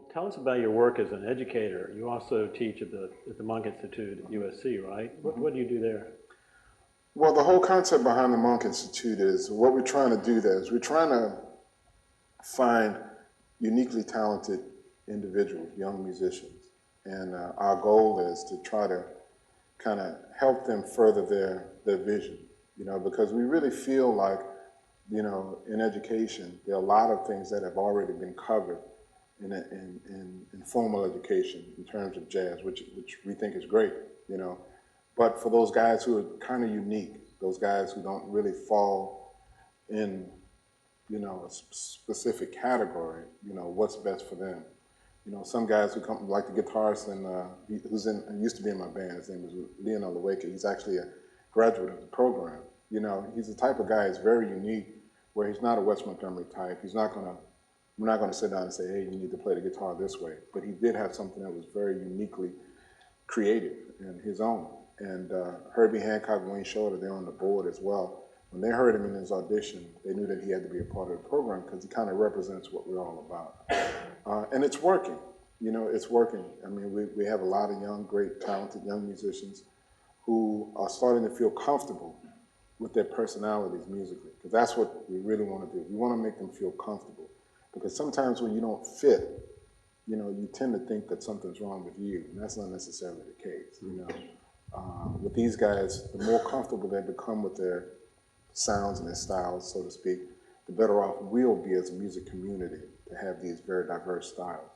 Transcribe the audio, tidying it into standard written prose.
Well, tell us about your work as an educator. You also teach at the Monk Institute at USC, right? What do you do there? Well, the whole concept behind the Monk Institute is what we're trying to do there is we're trying to find uniquely talented individuals, young musicians. And our goal is to try to kind of help them further their vision, because we really feel like, in education, there are a lot of things that have already been covered in formal education in terms of jazz, which we think is great, But for those guys who are kind of unique, those guys who don't really fall in, a specific category, what's best for them. Some guys who come, like the guitarist who used to be in my band, his name was Loyola. He's actually a graduate of the program. He's the type of guy who's very unique, where he's not a West Montgomery type. We're not going to sit down and say, hey, you need to play the guitar this way. But he did have something that was very uniquely creative and his own. And Herbie Hancock, Wayne Shorter, they're on the board as well. When they heard him in his audition, they knew that he had to be a part of the program because he kind of represents what we're all about. And it's working. It's working. I mean, we have a lot of young, great, talented young musicians who are starting to feel comfortable with their personalities musically, because that's what we really want to do. We want to make them feel comfortable, because sometimes when you don't fit, you tend to think that something's wrong with you, and that's not necessarily the case. With these guys, the more comfortable they become with their sounds and their styles, so to speak, the better off we'll be as a music community to have these very diverse styles.